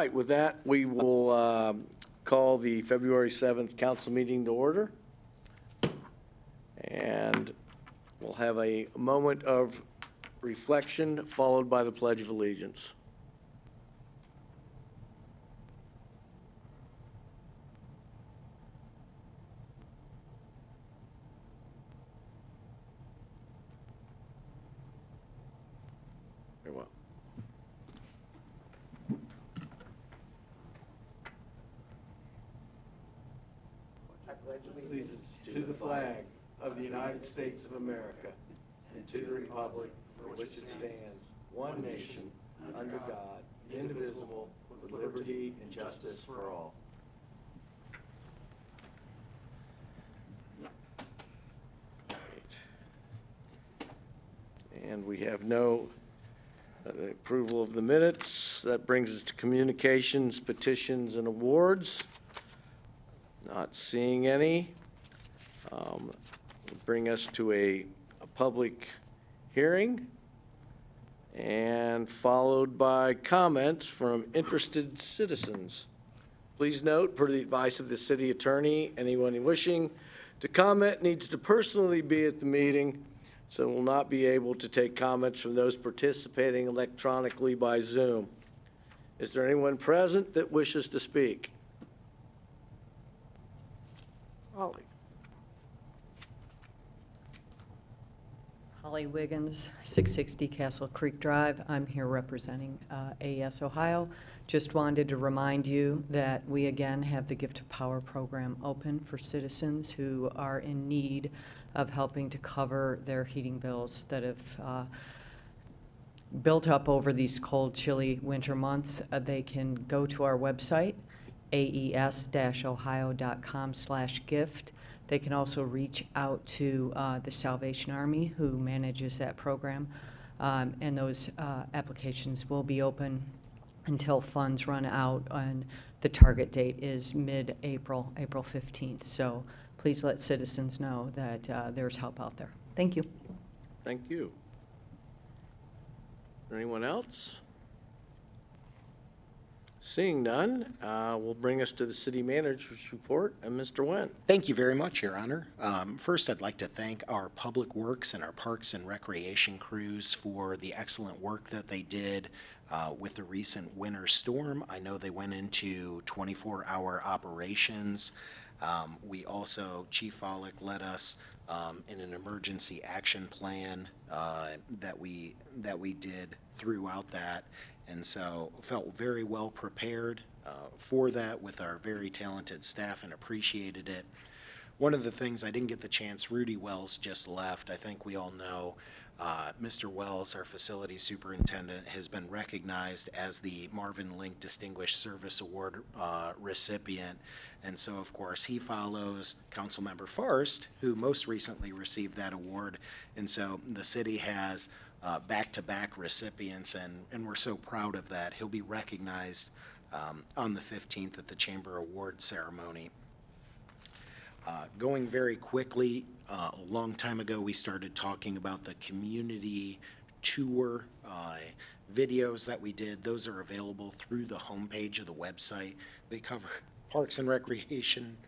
Right, with that, we will call the February 7th council meeting to order. And we'll have a moment of reflection followed by the Pledge of Allegiance. Very well. I pledge allegiance to the flag of the United States of America and to the republic for which it stands, one nation, under God, indivisible, with liberty and justice for all. And we have no approval of the minutes. That brings us to communications, petitions, and awards. Not seeing any. Bring us to a public hearing and followed by comments from interested citizens. Please note, per the advice of the city attorney, anyone wishing to comment needs to personally be at the meeting, so will not be able to take comments from those participating electronically by Zoom. Is there anyone present that wishes to speak? Holly. Holly Wiggins, 660 Castle Creek Drive. I'm here representing AES Ohio. Just wanted to remind you that we again have the Gift of Power program open for citizens who are in need of helping to cover their heating bills that have built up over these cold, chilly winter months. They can go to our website, aes-ohio.com/gift. They can also reach out to the Salvation Army, who manages that program, and those applications will be open until funds run out, and the target date is mid-April, April 15th. So please let citizens know that there's help out there. Thank you. Thank you. Is there anyone else? Seeing none, will bring us to the city manager's report, and Mr. Wendt. Thank you very much, Your Honor. First, I'd like to thank our Public Works and our Parks and Recreation crews for the excellent work that they did with the recent winter storm. I know they went into 24-hour operations. We also, Chief Follick led us in an emergency action plan that we did throughout that. And so felt very well prepared for that with our very talented staff and appreciated it. One of the things I didn't get the chance, Rudy Wells just left. I think we all know Mr. Wells, our facility superintendent, has been recognized as the Marvin Link Distinguished Service Award recipient. And so, of course, he follows Councilmember Forrest, who most recently received that award. And so the city has back-to-back recipients, and we're so proud of that. He'll be recognized on the 15th at the Chamber Award ceremony. Going very quickly, a long time ago we started talking about the community tour videos that we did. Those are available through the homepage of the website. They cover parks and recreation,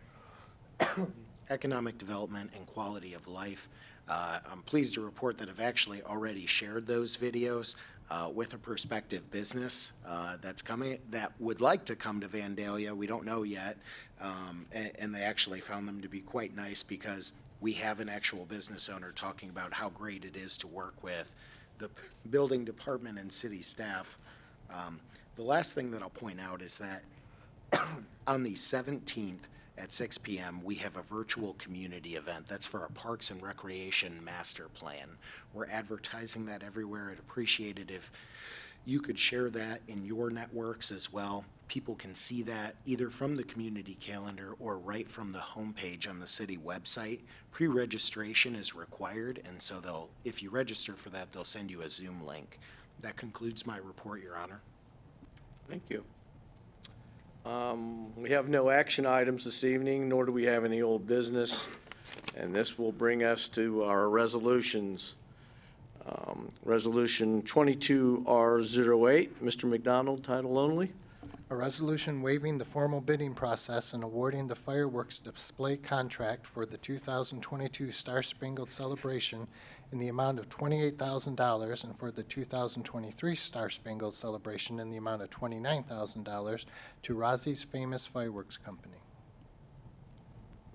economic development, and quality of life. I'm pleased to report that I've actually already shared those videos with a prospective business that's coming, that would like to come to Vandalia. We don't know yet, and they actually found them to be quite nice because we have an actual business owner talking about how great it is to work with the building department and city staff. The last thing that I'll point out is that on the 17th, at 6 p.m., we have a virtual community event. That's for our Parks and Recreation Master Plan. We're advertising that everywhere. I'd appreciate it if you could share that in your networks as well. People can see that either from the community calendar or right from the homepage on the city website. Pre-registration is required, and so if you register for that, they'll send you a Zoom link. That concludes my report, Your Honor. Thank you. We have no action items this evening, nor do we have any old business, and this will bring us to our resolutions. Resolution 22R08, Mr. McDonald, title only. A resolution waiving the formal bidding process and awarding the fireworks display contract for the 2022 Star Spangled Celebration in the amount of $28,000 and for the 2023 Star Spangled Celebration in the amount of $29,000 to Rozzi's Famous Fireworks Company.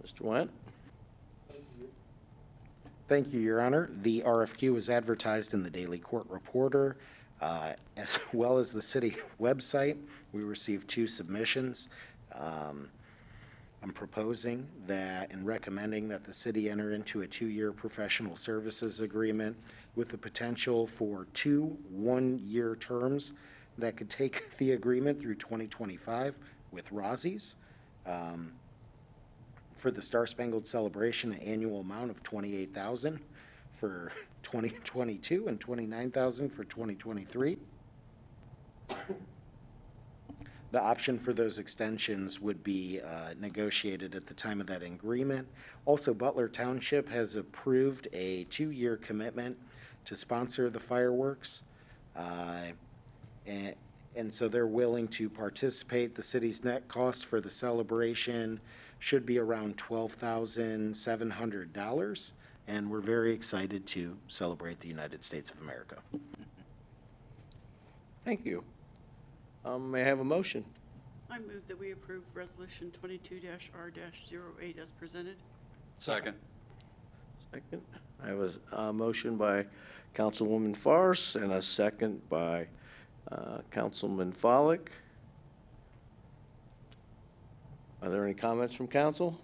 Mr. Wendt? Thank you, Your Honor. The RFQ was advertised in the Daily Court Reporter, as well as the city website. We received 2 submissions. I'm proposing that and recommending that the city enter into a 2-year professional services agreement with the potential for 2 one-year terms that could take the agreement through 2025 with Rozzi's. For the Star Spangled Celebration, an annual amount of $28,000 for 2022 and $29,000 for 2023. The option for those extensions would be negotiated at the time of that agreement. Also, Butler Township has approved a 2-year commitment to sponsor the fireworks. And so they're willing to participate. The city's net cost for the celebration should be around $12,700, and we're very excited to celebrate the United States of America. Thank you. May I have a motion? I move that we approve Resolution 22-R-08 as presented. Second. Second. I have a motion by Councilwoman Farce and a second by Councilman Follick. Are there any comments from council?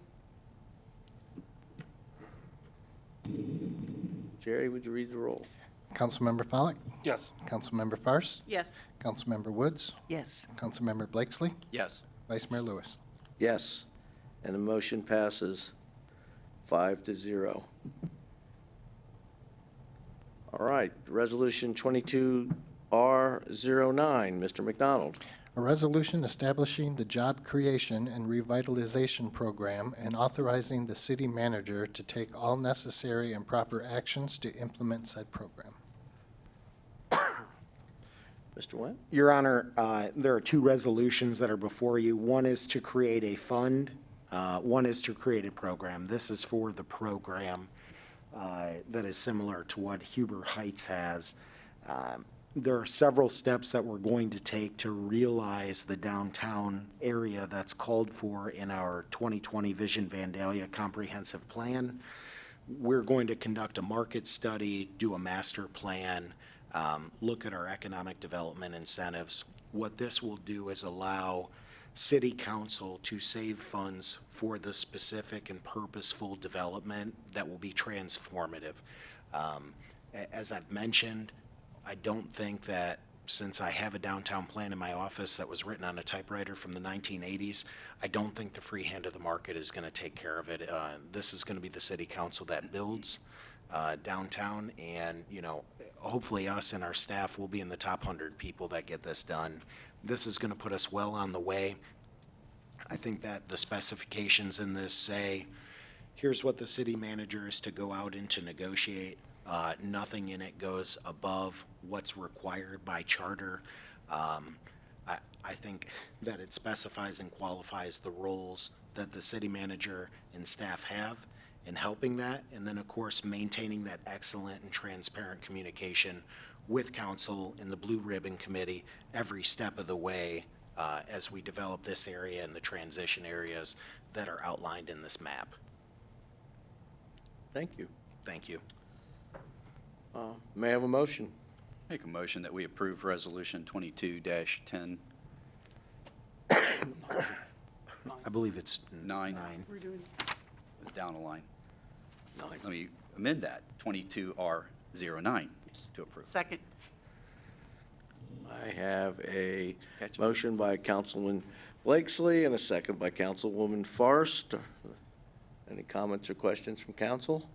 Jerry, would you read the roll? Councilmember Follak? Yes. Councilmember Farce? Yes. Councilmember Woods? Yes. Councilmember Blakesley? Yes. Vice Mayor Lewis? Yes, and the motion passes 5-0. All right, Resolution 22R09, Mr. McDonald. A resolution establishing the Job Creation and Revitalization Program and authorizing the city manager to take all necessary and proper actions to implement said program. Mr. Wendt? Your Honor, there are 2 resolutions that are before you. One is to create a fund, one is to create a program. This is for the program that is similar to what Huber Heights has. There are several steps that we're going to take to realize the downtown area that's called for in our 2020 Vision Vandalia Comprehensive Plan. We're going to conduct a market study, do a master plan, look at our economic development incentives. What this will do is allow city council to save funds for the specific and purposeful development that will be transformative. As I've mentioned, I don't think that since I have a downtown plan in my office that was written on a typewriter from the 1980s, I don't think the free hand of the market is going to take care of it. This is going to be the city council that builds downtown, and, you know, hopefully us and our staff will be in the top 100 people that get this done. This is going to put us well on the way. I think that the specifications in this say, here's what the city manager is to go out and to negotiate. Nothing in it goes above what's required by charter. I think that it specifies and qualifies the roles that the city manager and staff have in helping that, and then, of course, maintaining that excellent and transparent communication with council and the Blue Ribbon Committee every step of the way as we develop this area and the transition areas that are outlined in this map. Thank you. Thank you. May I have a motion? Make a motion that we approve Resolution 22-10. I believe it's 9. We're doing, It's down a line. 9. Let me amend that, 22R09 to approve. second. I have a Catch it. motion by Councilman Blakesley and a second by Councilwoman Forrest. Any comments or questions from council?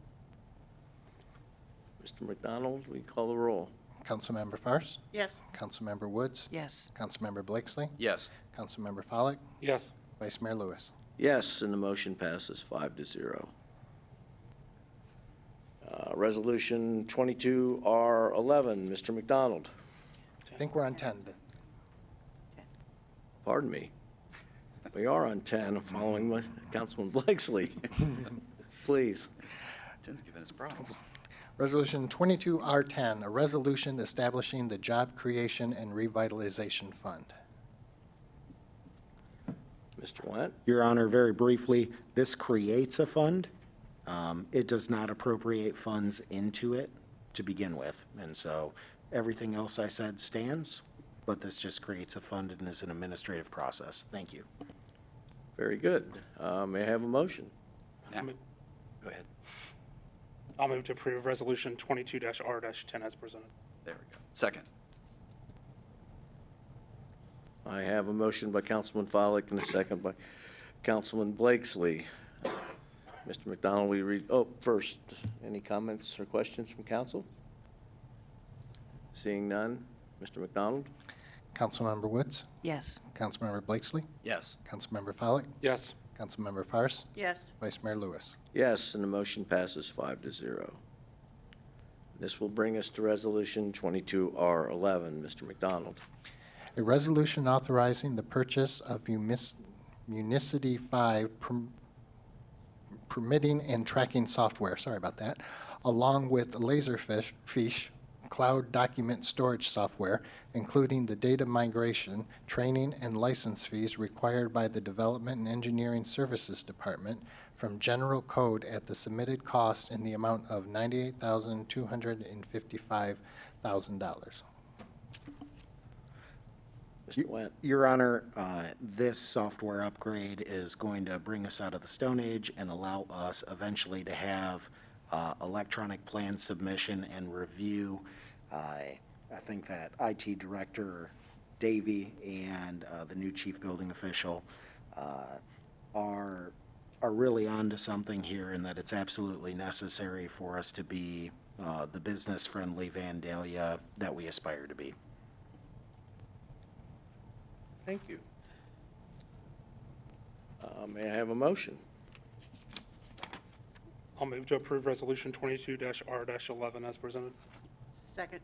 Mr. McDonald, we call the roll. Councilmember Farce? Yes. Councilmember Woods? Yes. Councilmember Blakesley? Yes. Councilmember Follak? Yes. Vice Mayor Lewis? Yes, and the motion passes 5-0. Resolution 22R11, Mr. McDonald. I think we're on 10. pardon me. We are on 10, following with Councilman Blakesley. Please. Tim's giving us problems. Resolution 22R10, a resolution establishing the Job Creation and Revitalization Fund. Mr. Went? Your Honor, very briefly, this creates a fund. It does not appropriate funds into it to begin with. And so everything else I said stands, but this just creates a fund and is an administrative process. Thank you. Very good. May I have a motion? Now, go ahead. I'll move to approve Resolution 22-R-10 as presented. There we go. Second. I have a motion by Councilman Follick and a second by Councilman Blakesley. Mr. McDonald, will you read, first, any comments or questions from council? Seeing none, Mr. McDonald? Councilmember Woods? Yes. Councilmember Blakesley? Yes. Councilmember Follak? Yes. Councilmember Fairst? Yes. Vice Mayor Lewis? Yes, and the motion passes 5-0. This will bring us to Resolution 22R11. Mr. McDonald? A resolution authorizing the purchase of Municity 5 permitting and tracking software, sorry about that, along with Laserfish cloud document storage software, including the data migration, training, and license fees required by the Development and Engineering Services Department from general code at the submitted cost in the amount of $98,255,000. Mr. Went? Your Honor, this software upgrade is going to bring us out of the Stone Age and allow us eventually to have electronic plan submission and review. I think that IT Director Davey and the new Chief Building Official are really onto something here, and that it's absolutely necessary for us to be the business-friendly Vandalia that we aspire to be. Thank you. May I have a motion? I'll move to approve Resolution 22-R-11 as presented. Second.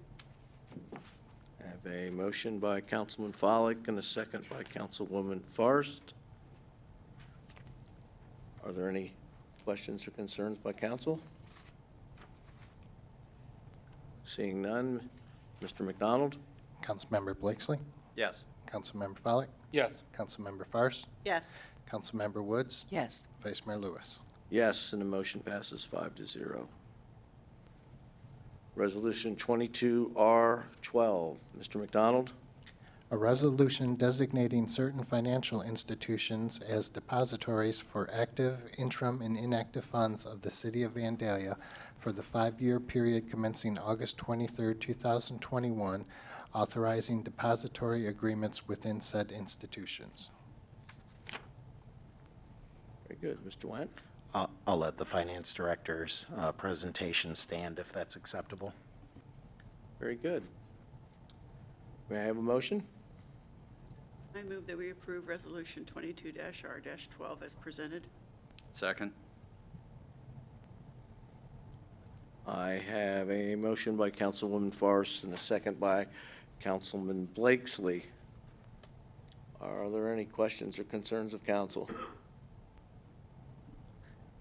I have a motion by Councilman Follick and a second by Councilwoman Fairst. Are there any questions or concerns by council? Seeing none, Mr. McDonald? Councilmember Blakesley? Yes. Councilmember Follak? Yes. Councilmember Fairst? Yes. Councilmember Woods? Yes. Vice Mayor Lewis? Yes, and the motion passes 5-0. Resolution 22R12. Mr. McDonald? A resolution designating certain financial institutions as depositories for active, interim, and inactive funds of the City of Vandalia for the 5-year period commencing August 23, 2021, authorizing depository agreements within said institutions. Very good. Mr. Went? I'll let the Finance Director's presentation stand if that's acceptable. Very good. May I have a motion? I move that we approve Resolution 22-R-12 as presented. Second. I have a motion by Councilwoman Fairst and a second by Councilman Blakesley. Are there any questions or concerns of council?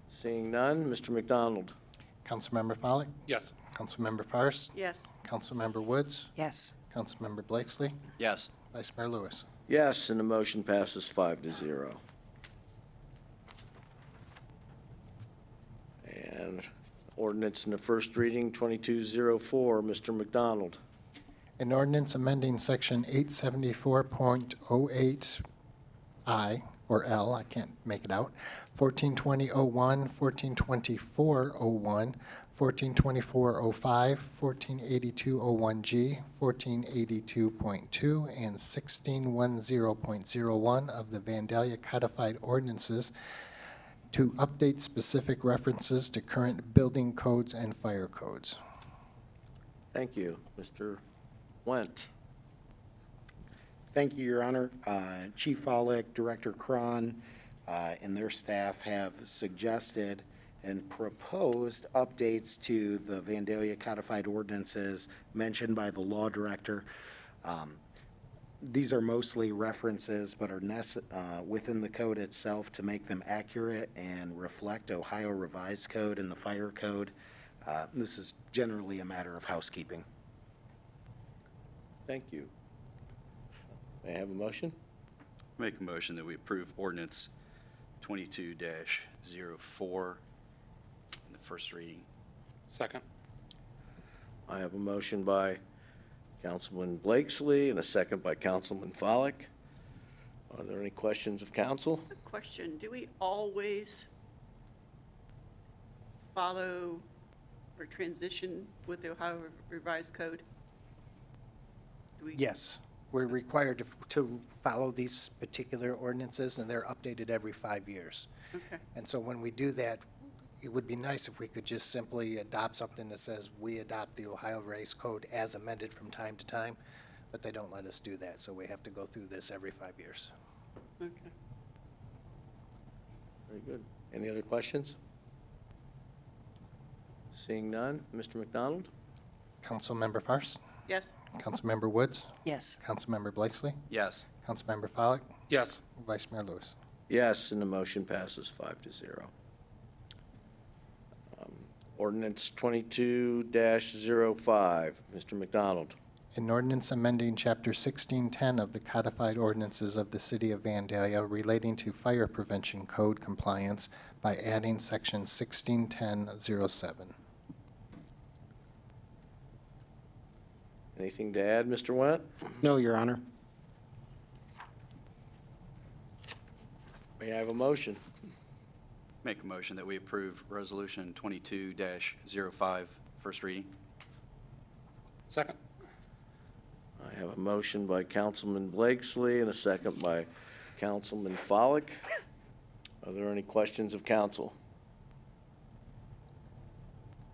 Seeing none, Mr. McDonald? Councilmember Follak? Yes. Councilmember Fairst? Yes. Councilmember Woods? Yes. Councilmember Blakesley? Yes. Vice Mayor Lewis? Yes, and the motion passes 5-0. And ordinance in the first reading, 2204, Mr. McDonald. An ordinance amending Section 874.08I, or L, I can't make it out, 1420.01, 1424.01, 1424.05, 1482.01G, 1482.2, and 1610.01 of the Vandalia Codified Ordinances to update specific references to current building codes and fire codes. Thank you. Mr. Went. Thank you, Your Honor. Chief Follak, Director Cron, and their staff have suggested and proposed updates to the Vandalia codified ordinances mentioned by the law director. These are mostly references, but are within the code itself to make them accurate and reflect Ohio Revised Code and the Fire Code. This is generally a matter of housekeeping. Thank you. May I have a motion? Make a motion that we approve ordinance 22-04 in the first reading. Second. I have a motion by Councilman Blakesley and a second by Councilman Follick. Are there any questions of council? A question, do we always follow or transition with the Ohio Revised Code? Do we? Yes, we're required to follow these particular ordinances, and they're updated every 5 years. Okay, And so when we do that, it would be nice if we could just simply adopt something that says we adopt the Ohio Revised Code as amended from time to time, but they don't let us do that, so we have to go through this every 5 years. okay. Very good. Any other questions? Seeing none, Mr. McDonald? Councilmember Fairst, Yes, Councilmember Woods, Yes. Councilmember Blakesley, Yes. Councilmember Follick, Yes. Vice Mayor Lewis. Yes, and the motion passes 5-0. Ordinance 22-05, Mr. McDonald. An ordinance amending Chapter 1610 of the codified ordinances of the City of Vandalia relating to fire prevention code compliance by adding Section 1610-07. Anything to add, Mr. Went? No, Your Honor. May I have a motion? Make a motion that we approve resolution 22-05, first reading. Second. I have a motion by Councilman Blakesley and a second by Councilman Follick. Are there any questions of council?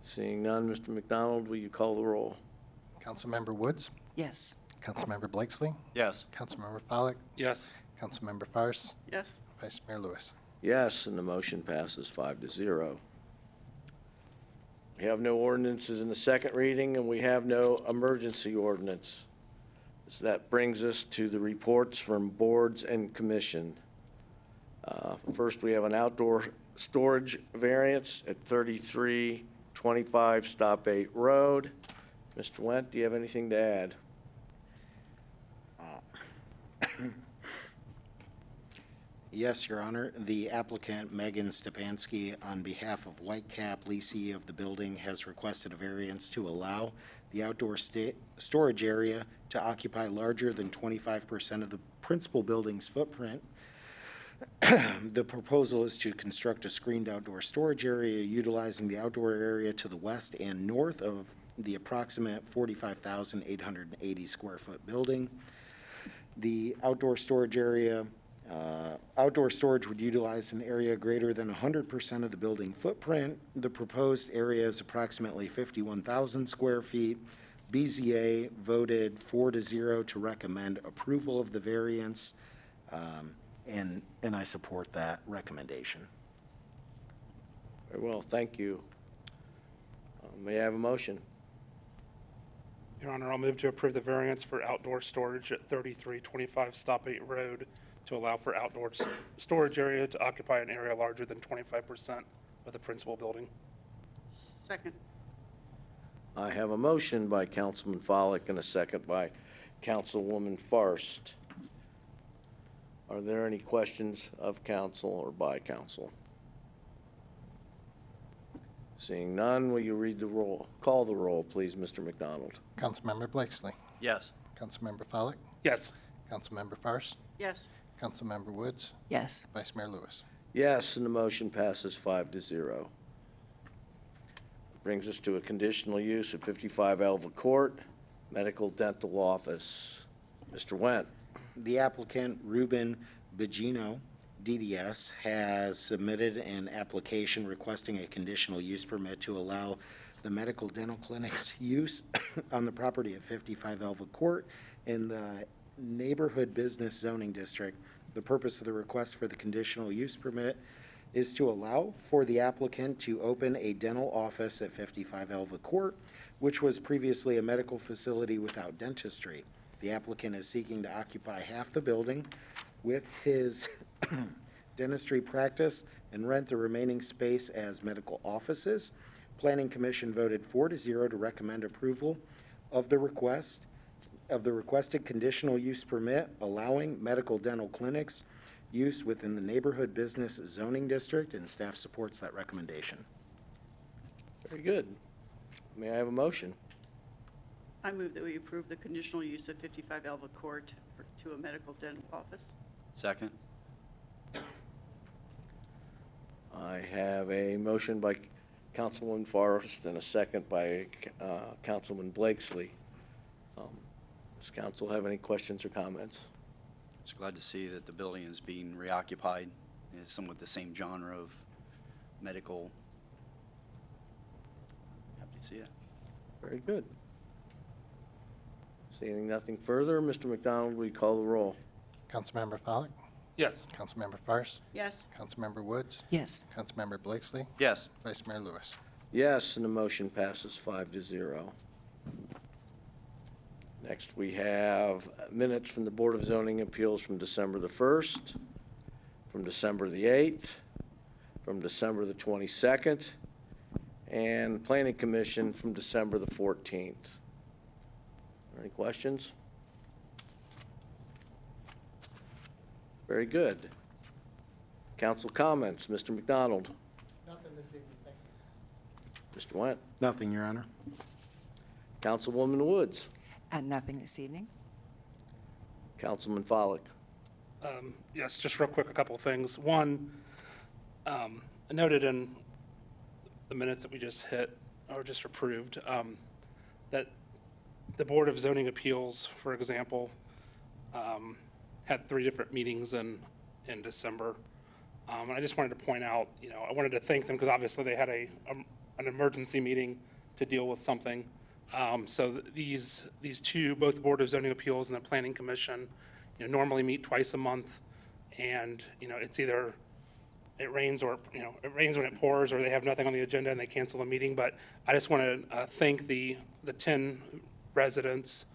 Seeing none, Mr. McDonald, will you call the roll? Councilmember Woods, Yes. Councilmember Blakesley, Yes. Councilmember Follick, Yes. Councilmember Fairst, yes, Vice Mayor Lewis. Yes, and the motion passes 5-0. We have no ordinances in the second reading, and we have no emergency ordinance. So that brings us to the reports from boards and commission. First, we have an outdoor storage variance at 3325 Stop 8 Road. Mr. Went, do you have anything to add? Yes, Your Honor. The applicant, Megan Stepanski, on behalf of Whitecap, leasee of the building, has requested a variance to allow the outdoor storage area to occupy larger than 25% of the principal building's footprint. The proposal is to construct a screened outdoor storage area utilizing the outdoor area to the west and north of the approximate 45,880 square foot building. The outdoor storage area outdoor storage would utilize an area greater than 100% of the building footprint. The proposed area is approximately 51,000 square feet. BZA voted 4-0 to recommend approval of the variance, and I support that recommendation. Very well, thank you. May I have a motion? Your Honor, I'll move to approve the variance for outdoor storage at 3325 Stop 8 Road to allow for outdoor storage area to occupy an area larger than 25% of the principal building. second, I have a motion by Councilman Follick and a second by Councilwoman Fairst. Are there any questions of council or by council? Seeing none, will you read the roll? Call the roll, please, Mr. McDonald. Councilmember Blakesley, Yes. Councilmember Follick, Yes. Councilmember Fairst, yes, Councilmember Woods, Yes. Vice Mayor Lewis. Yes, and the motion passes 5-0. Brings us to a conditional use at 55 Alva Court, Medical Dental Office. Mr. Went. The applicant, Ruben Bigino, DDS, has submitted an application requesting a conditional use permit to allow the medical dental clinic's use on the property of 55 Alva Court in the Neighborhood Business Zoning District. The purpose of the request for the conditional use permit is to allow for the applicant to open a dental office at 55 Alva Court, which was previously a medical facility without dentistry. The applicant is seeking to occupy half the building with his dentistry practice and rent the remaining space as medical offices. Planning Commission voted 4-0 to recommend approval of the requested conditional use permit allowing medical dental clinics use within the neighborhood business zoning district, and staff supports that recommendation. Very good. May I have a motion? I move that we approve the conditional use of 55 Alva Court to a medical dental office. Second? I have a motion by Councilman Forrest and a second by Councilman Blakesley. Does council have any questions or comments? Just glad to see that the building is being reoccupied. It's somewhat the same genre of medical. Happy to see it. Very good. Seeing nothing further, Mr. McDonald, will you call the roll? Councilmember Follak, Yes. Councilmember Fairst, Yes, Councilmember Woods, Yes. Councilmember Blakesley, Yes. Vice Mayor Lewis. Yes, and the motion passes 5-0. Next, we have minutes from the Board of Zoning Appeals from December the 1st, from December the 8th, from December the 22nd, and Planning Commission from December the 14th. Any questions? Very good. Council comments, Mr. McDonald. Nothing this evening, thank you. Mr. Went. Nothing, Your Honor. Councilwoman Woods. Nothing this evening. Councilman Follick. Yes, just real quick, a couple of things. One, I noted in the minutes that we just hit, or just approved, that the Board of Zoning Appeals, for example, had 3 different meetings in December. And I just wanted to point out, I wanted to thank them because obviously they had an emergency meeting to deal with something. So these two, both the Board of Zoning Appeals and the Planning Commission, normally meet twice a month. And, it's either it rains or, it rains when it pours, or they have nothing on the agenda and they cancel the meeting. But I just want to thank the 10 residents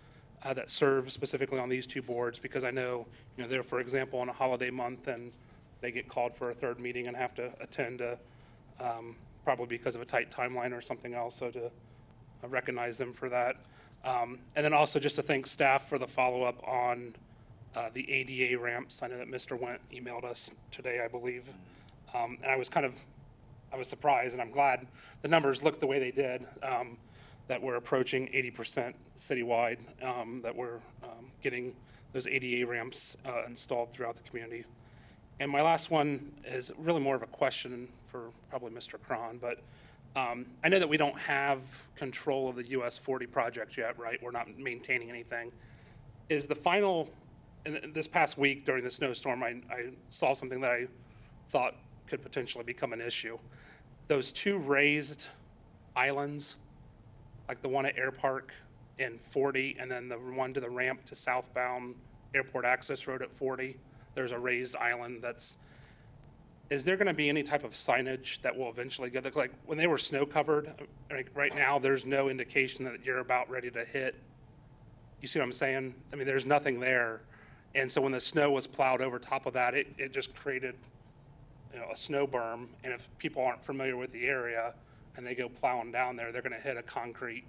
that serve specifically on these 2 boards, because I know, they're, for example, on a holiday month and they get called for a 3rd meeting and have to attend probably because of a tight timeline or something else. So to recognize them for that. And then also just to thank staff for the follow-up on the ADA ramps. I know that Mr. Went emailed us today, I believe. And I was surprised, and I'm glad the numbers looked the way they did, that we're approaching 80% citywide, that we're getting those ADA ramps installed throughout the community. And my last one is really more of a question for probably Mr. Cron, but I know that we don't have control of the US 40 project yet, right? We're not maintaining anything. Is the final, and this past week during the snowstorm, I saw something that I thought could potentially become an issue. Those 2 raised islands, like the one at Air Park in 40, and then the one to the ramp to southbound Airport Access Road at 40, there's a raised island is there going to be any type of signage that will eventually get, like when they were snow covered, like right now, there's no indication that you're about ready to hit. You see what I'm saying? I mean, there's nothing there. And so when the snow was plowed over top of that, it just created, a snow berm. And if people aren't familiar with the area and they go plowing down there, they're going to hit a concrete,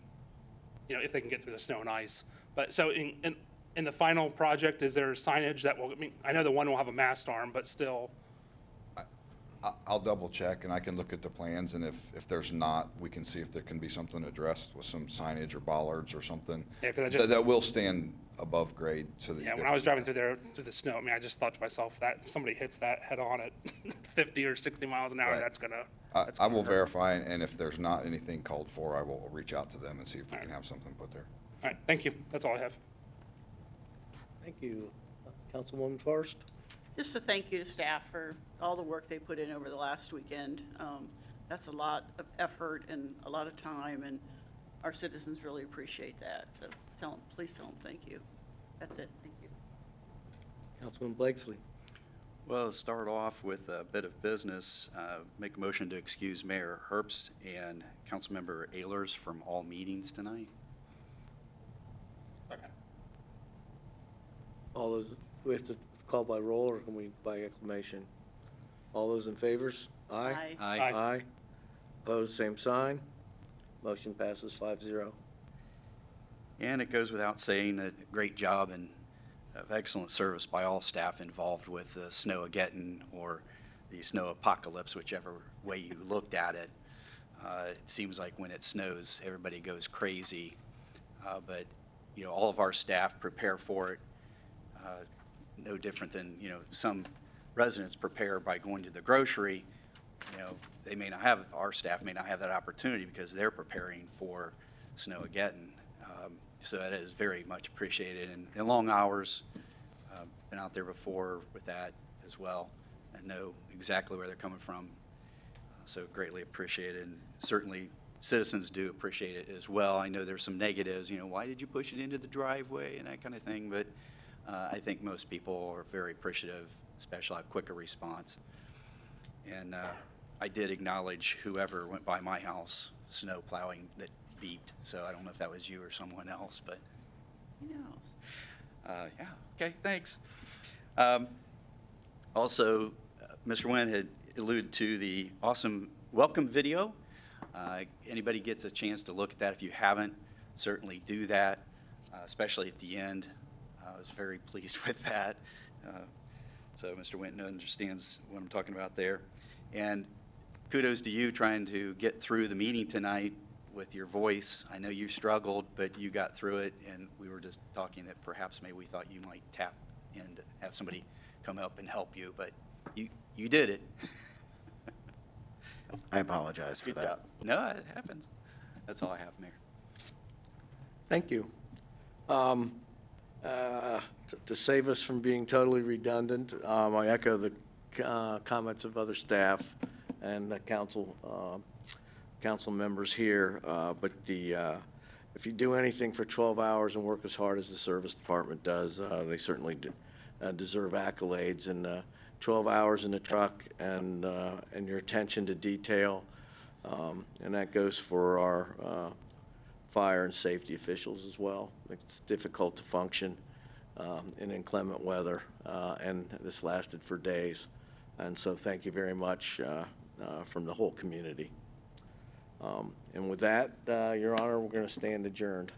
if they can get through the snow and ice. But so in the final project, is there signage that will, I know the one will have a mast arm, but still. I'll double check and I can look at the plans, and if there's not, we can see if there can be something addressed with some signage or bollards or something. Yeah, 'cause I just- that will stand above grade so that. Yeah, when I was driving through the snow, I just thought to myself that if somebody hits that head on at 50 or 60 miles an hour, Right. that's gonna I will hurt. verify, and if there's not anything called for, I will reach out to them and see if we All can right. have something put there. All right, thank you. That's all I have. Thank you. Councilwoman Forrest. just a thank you to staff for all the work they put in over the last weekend. That's a lot of effort and a lot of time, and our citizens really appreciate that. So please tell them thank you. That's it. Thank you. Councilman Blakesley. Well, to start off with a bit of business, make a motion to excuse Mayor Herbst and Councilmember Ehlers from all meetings tonight. All those, we have to call by roll, or can we by acclamation? All those in favors? Aye? Aye. Aye. Aye. Opposed, same sign. Motion passes 5-0. And it goes without saying that great job and of excellent service by all staff involved with the Snowmageddon or the snow apocalypse, whichever way you looked at it. It seems like when it snows, everybody goes crazy. But, you know, all of our staff prepare for it. No different than, you know, some residents prepare by going to the grocery. You know, they may not have, our staff may not have that opportunity because they're preparing for Snowmageddon. So that is very much appreciated. And long hours, been out there before with that as well and know exactly where they're coming from. So greatly appreciated. And certainly citizens do appreciate it as well. I know there's some negatives, you know, why did you push it into the driveway and that kind of thing, but I think most people are very appreciative, especially a quicker response. And I did acknowledge whoever went by my house, snow plowing, that beeped, so I don't know if that was you or someone else, but who knows? Yeah, okay, thanks. Also, Mr. Nguyen had alluded to the awesome welcome video. Anybody gets a chance to look at that, if you haven't, certainly do that, especially at the end. I was very pleased with that. So Mr. Winton understands what I'm talking about there. And kudos to you trying to get through the meeting tonight with your voice. I know you struggled, but you got through it, and we were just talking that perhaps maybe we thought you might tap in to have somebody come up and help you, but you did it. I apologize for Good that. job. No, it happens. That's all I have, Mayor. Thank you. To save us from being totally redundant, I echo the comments of other staff and the council members here. But if you do anything for 12 hours and work as hard as the service department does, they certainly deserve accolades. And 12 hours in the truck and your attention to detail, and that goes for our fire and safety officials as well. It's difficult to function in inclement weather, and this lasted for days. And so thank you very much from the whole community. And with that, Your Honor, we're going to stand adjourned.